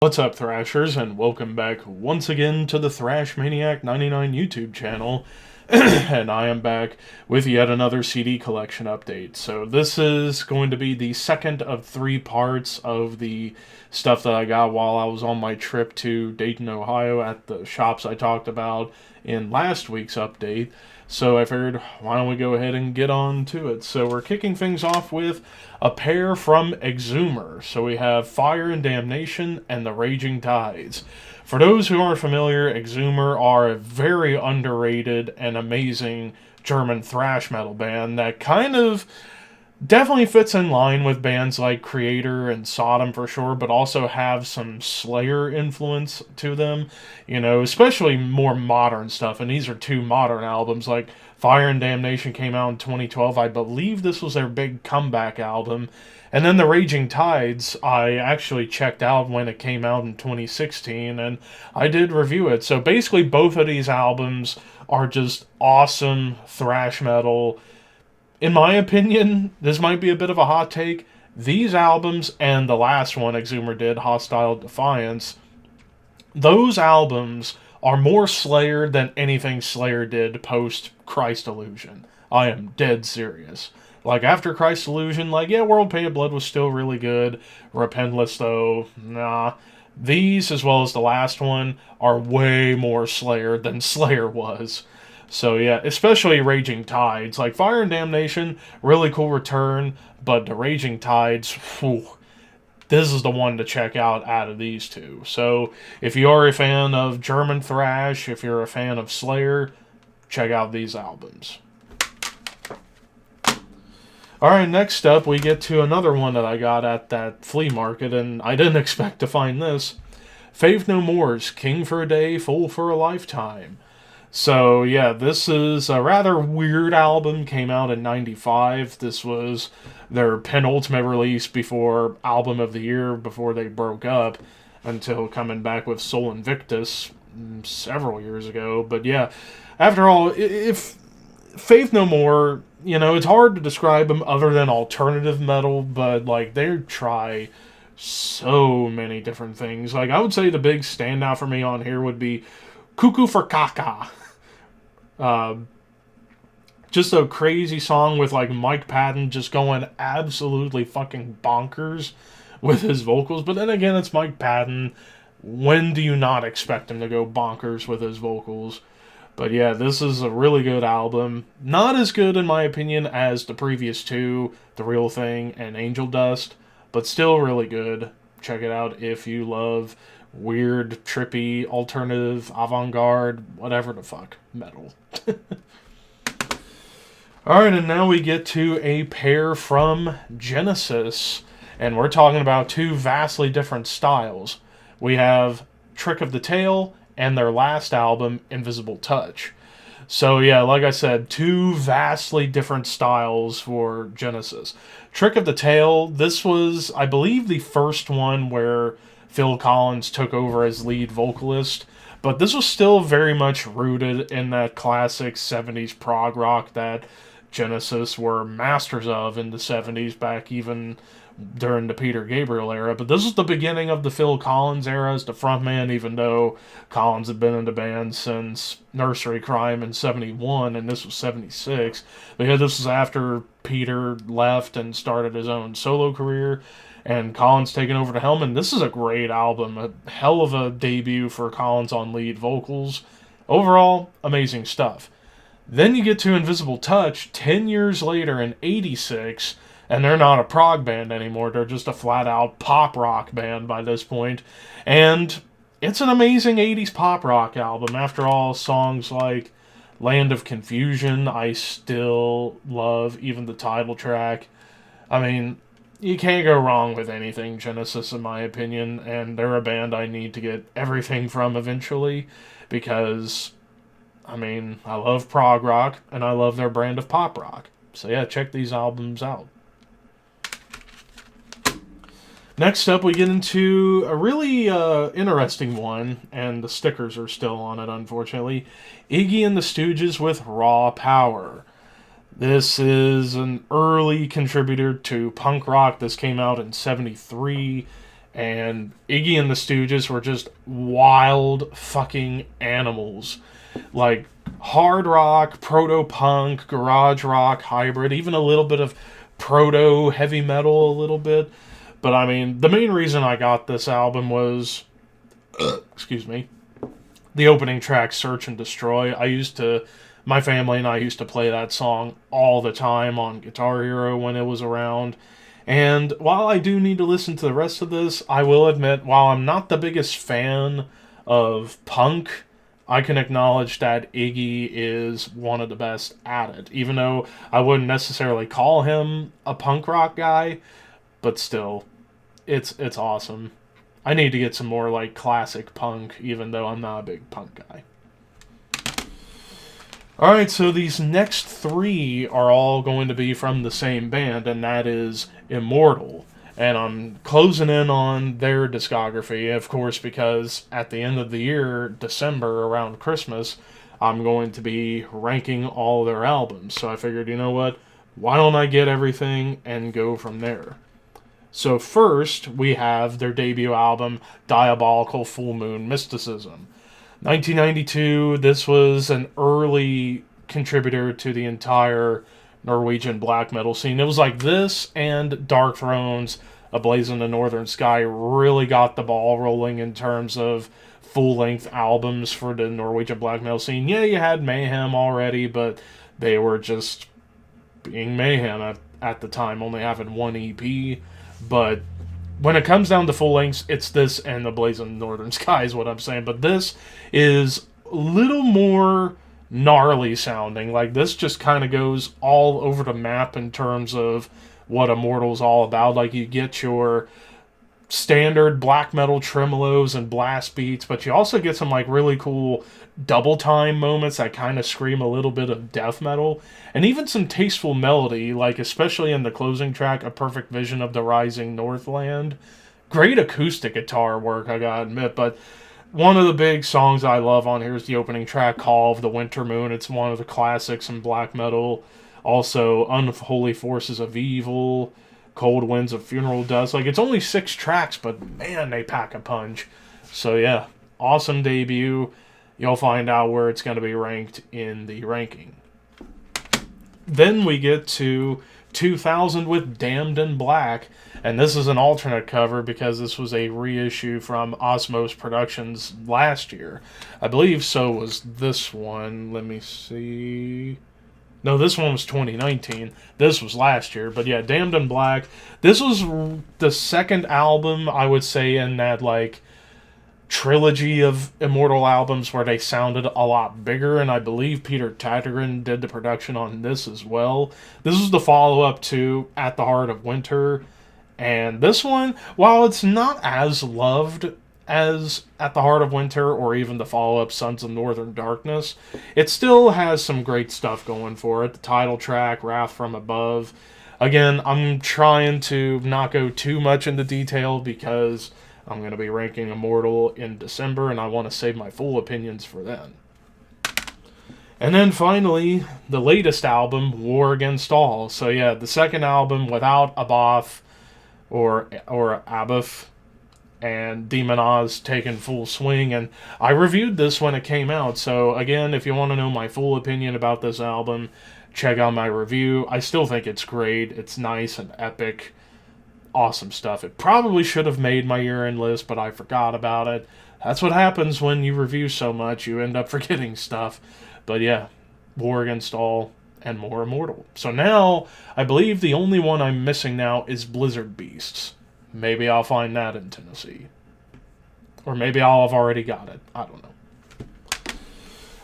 What's up, Thrashers, and welcome back once again to the Thrash Maniac 99 YouTube channel. And I am back with yet another CD collection update. So this is going to be the second of three parts of the stuff that I got while I was on my trip to Dayton, Ohio at the shops I talked about in last week's update. So I figured, why don't we go ahead and get on to it. So we're kicking things off with a pair from Exumer. So we have Fire and Damnation and the Raging Tides. For those who aren't familiar, Exumer are a very underrated and amazing German thrash metal band that kind of definitely fits in line with bands like Creator and Sodom for sure, but also have some Slayer influence to them, especially more modern stuff. And these are two modern albums. Like Fire and Damnation came out in 2012. I believe this was their big comeback album. And then The Raging Tides, I actually checked out when it came out in 2016, and I did review it. So basically, both of these albums are just awesome thrash metal. In my opinion, this might be a bit of a hot take. These albums and the last one Exumer did, Hostile Defiance, those albums are more Slayer than anything Slayer did post Christ Illusion. I am dead serious. Like, after Christ Illusion, World Painted Blood was still really good. Repentless, though, nah. These, as well as the last one, are way more Slayer than Slayer was. So yeah, especially Raging Tides. Like Fire and Damnation, really cool return, but the Raging Tides, whew, this is the one to check out of these two. So if you are a fan of German thrash, if you're a fan of Slayer, check out these albums. Alright, next up we get to another one that I got at that flea market, and I didn't expect to find this. Faith No More's King for a Day, Fool for a Lifetime. So, yeah, this is a rather weird album, came out in 95. This was their penultimate release before Album of the Year, before they broke up, until coming back with Soul Invictus several years ago. But yeah, after all, if Faith No More, it's hard to describe them other than alternative metal, but, they try so many different things. I would say the big standout for me on here would be Cuckoo for Caca. Just a crazy song with Mike Patton just going absolutely fucking bonkers with his vocals. But then again, it's Mike Patton. When do you not expect him to go bonkers with his vocals? But yeah, this is a really good album. Not as good, in my opinion, as the previous two, The Real Thing and Angel Dust, but still really good. Check it out if you love weird, trippy, alternative, avant-garde, whatever the fuck, metal. Alright, and now we get to a pair from Genesis, and we're talking about two vastly different styles. We have Trick of the Tail and their last album, Invisible Touch. So yeah, like I said, two vastly different styles for Genesis. Trick of the Tail, this was, I believe, the first one where Phil Collins took over as lead vocalist, but this was still very much rooted in that classic 70s prog rock that Genesis were masters of in the 70s, back even during the Peter Gabriel era. But this was the beginning of the Phil Collins era as the frontman, even though Collins had been in the band since Nursery Crime in 71, and this was 76. But yeah, this was after Peter left and started his own solo career, and Collins taking over the helm, and this is a great album. A hell of a debut for Collins on lead vocals. Overall, amazing stuff. Then you get to Invisible Touch 10 years later in 86, and they're not a prog band anymore. They're just a flat-out pop rock band by this point. And it's an amazing 80s pop rock album. After all, songs like Land of Confusion, I still love, even the title track. I mean, you can't go wrong with anything Genesis, in my opinion, and they're a band I need to get everything from eventually, because, I love prog rock, and I love their brand of pop rock. So yeah, check these albums out. Next up, we get into a really interesting one, and the stickers are still on it, unfortunately. Iggy and the Stooges with Raw Power. This is an early contributor to punk rock. This came out in 73, And Iggy and the Stooges were just wild fucking animals. Like hard rock, proto-punk, garage rock, hybrid, even a little bit of proto-heavy metal a little bit. But I mean, the main reason I got this album was, excuse me, the opening track, Search and Destroy. My family and I used to play that song all the time on Guitar Hero when it was around. And while I do need to listen to the rest of this, I will admit, while I'm not the biggest fan of punk, I can acknowledge that Iggy is one of the best at it. Even though I wouldn't necessarily call him a punk rock guy, but still, it's awesome. I need to get some more like classic punk, even though I'm not a big punk guy. Alright, so these next three are all going to be from the same band, and that is Immortal. And I'm closing in on their discography, of course, because at the end of the year, December, around Christmas, I'm going to be ranking all their albums. So I figured, you know what? Why don't I get everything and go from there? So first, we have their debut album, Diabolical, Fullmoon, Mysticism. 1992, this was an early contributor to the entire Norwegian black metal scene. It was like this and Dark Thrones, A Blaze in the Northern Sky really got the ball rolling in terms of full-length albums for the Norwegian black metal scene. Yeah, you had Mayhem already, but they were just being Mayhem at the time, only having one EP. But when it comes down to full lengths, it's this and The Blaze in the Northern Sky is what I'm saying. But this is a little more gnarly sounding. Like, this just kind of goes all over the map in terms of what Immortal's all about. Like, you get your standard black metal tremolos and blast beats, but you also get some like really cool double time moments that kind of scream a little bit of death metal, and even some tasteful melody, like especially in the closing track, A Perfect Vision of the Rising Northland. Great acoustic guitar work, I gotta admit. But one of the big songs I love on here is the opening track, Call of the Winter Moon. It's one of the classics in black metal. Also, Unholy Forces of Evil, Cold Winds of Funeral Dust. Like, it's only 6 tracks, but man, they pack a punch. So yeah, awesome debut. You'll find out where it's going to be ranked in the ranking. Then we get to 2000 with Damned in Black, and this is an alternate cover because this was a reissue from Osmos Productions last year. I believe so was this one. Let me see. No, this one was 2019. This was last year. But yeah, Damned in Black. This was the second album, I would say, in that, like, trilogy of Immortal albums where they sounded a lot bigger, and I believe Peter Tattergren did the production on this as well. This is the follow-up to At the Heart of Winter. And this one, while it's not as loved as At the Heart of Winter or even the follow-up Sons of Northern Darkness, it still has some great stuff going for it. The title track, Wrath from Above. Again, I'm trying to not go too much into detail because I'm going to be ranking Immortal in December and I want to save my full opinions for then. And then finally, the latest album, War Against All. So yeah, the second album without Abath or Abath, and Demon Oz taking full swing, and I reviewed this when it came out. So again, if you want to know my full opinion about this album, check out my review. I still think it's great. It's nice and epic. Awesome stuff. It probably should have made my year-end list, but I forgot about it. That's what happens when you review so much. You end up forgetting stuff. But yeah, War Against All and more Immortal. So now, I believe the only one I'm missing now is Blizzard Beasts. Maybe I'll find that in Tennessee. Or maybe I'll have already got it. I don't know.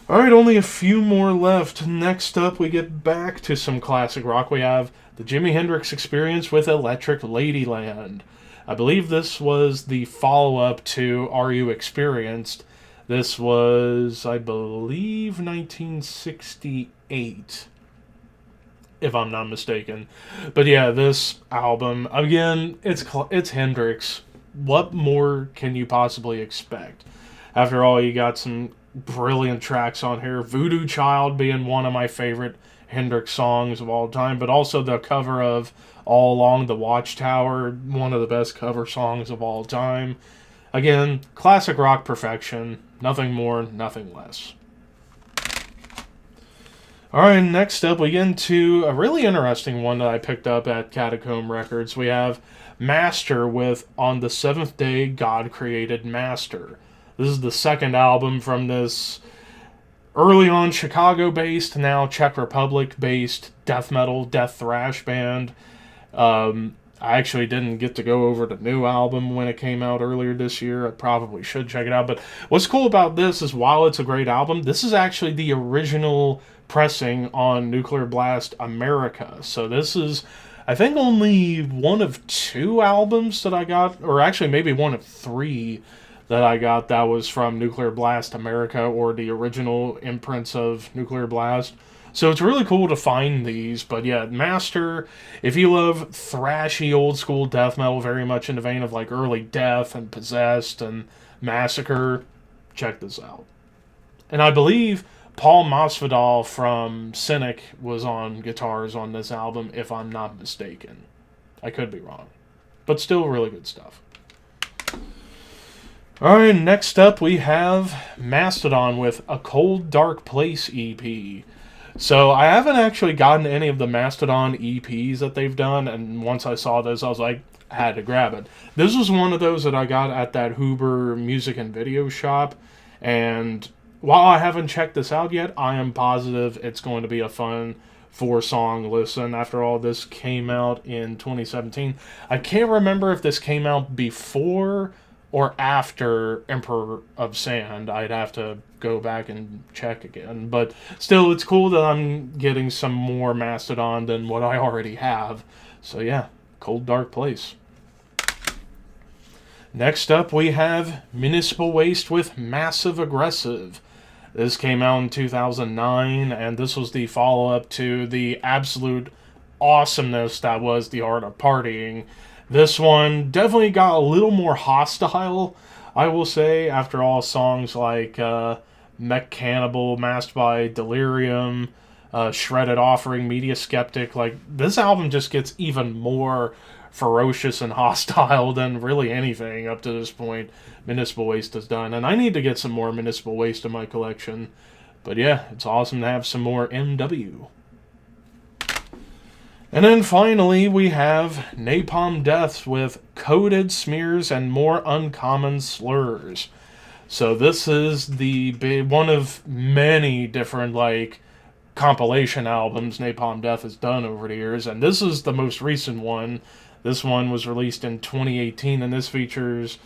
Alright, only a few more left. Next up, we get back to some classic rock. We have the Jimi Hendrix Experience with Electric Ladyland. I believe this was the follow-up to Are You Experienced? This was, I believe, 1968. If I'm not mistaken. But yeah, this album, again, it's Hendrix. What more can you possibly expect? After all, you got some brilliant tracks on here. Voodoo Child being one of my favorite Hendrix songs of all time, but also the cover of All Along the Watchtower, one of the best cover songs of all time. Again, classic rock perfection, nothing more, nothing less. Alright, next up we get into a really interesting one that I picked up at Catacomb Records. We have Master with On the Seventh Day God Created Master. This is the second album from this early on Chicago-based, now Czech Republic-based death metal, death thrash band. I actually didn't get to go over the new album when it came out earlier this year. I probably should check it out. But what's cool about this is while it's a great album, this is actually the original pressing on Nuclear Blast America. So this is, I think, only one of 2 albums that I got, or actually maybe one of 3 that I got that was from Nuclear Blast America, or the original imprints of Nuclear Blast. So it's really cool to find these. But yeah, Master, if you love thrashy old school death metal, very much in the vein of like early Death and Possessed and Massacre, check this out. And I believe Paul Masvidal from Cynic was on guitars on this album, if I'm not mistaken. I could be wrong. But still really good stuff. Alright, next up we have Mastodon with A Cold Dark Place EP. So I haven't actually gotten any of the Mastodon EPs that they've done, and once I saw this I was like, I had to grab it. This was one of those that I got at that Huber Music and Video shop, and while I haven't checked this out yet, I am positive it's going to be a fun 4-song listen. After all, this came out in 2017. I can't remember if this came out before or after Emperor of Sand. I'd have to go back and check again. But still, it's cool that I'm getting some more Mastodon than what I already have. So yeah, Cold Dark Place. Next up, we have Municipal Waste with Massive Aggressive. This came out in 2009, and this was the follow-up to the absolute awesomeness that was The Art of Partying. This one definitely got a little more hostile, I will say. After all, songs like Mech Cannibal, Masked by Delirium, Shredded Offering, Media Skeptic, like, this album just gets even more ferocious and hostile than really anything up to this point Municipal Waste has done. And I need to get some more Municipal Waste in my collection. But yeah, it's awesome to have some more MW. And then finally, we have Napalm Death with Coded Smears and More Uncommon Slurs. So this is the big one of many different, like, compilation albums Napalm Death has done over the years, and this is the most recent one. This one was released in 2018, and this features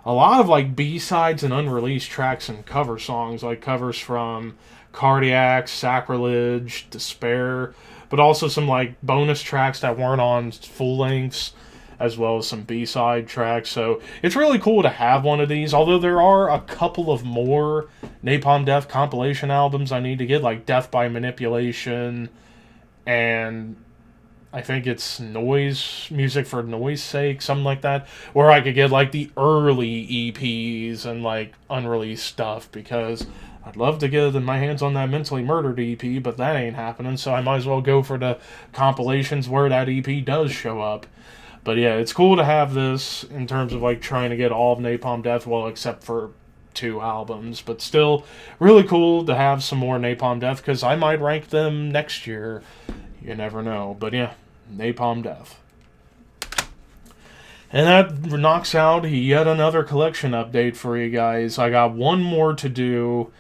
a lot of, like, B-sides and unreleased tracks and cover songs, like covers from Cardiac, Sacrilege, Despair, but also some, like, bonus tracks that weren't on full lengths, as well as some B-side tracks. So it's really cool to have one of these, although there are a couple of more Napalm Death compilation albums I need to get, like Death by Manipulation, and I think it's Noise, Music for Noise Sake, something like that, where I could get, like, the early EPs and, like, unreleased stuff, because I'd love to get my hands on that Mentally Murdered EP, but that ain't happening, so I might as well go for the compilations where that EP does show up. But yeah, it's cool to have this in terms of, like, trying to get all of Napalm Death, well, except for 2 albums, but still really cool to have some more Napalm Death, because I might rank them next year. You never know. But yeah, Napalm Death. And that knocks out yet another collection update for you guys. I got one more to do,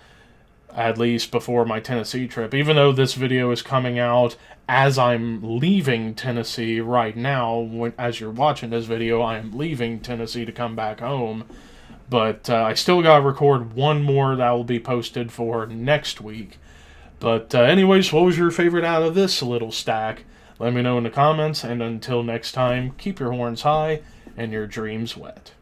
at least before my Tennessee trip, even though this video is coming out as I'm leaving Tennessee right now. As you're watching this video, I am leaving Tennessee to come back home. But I still got to record one more that will be posted for next week. But anyways, what was your favorite out of this little stack? Let me know in the comments, and until next time, keep your horns high and your dreams wet.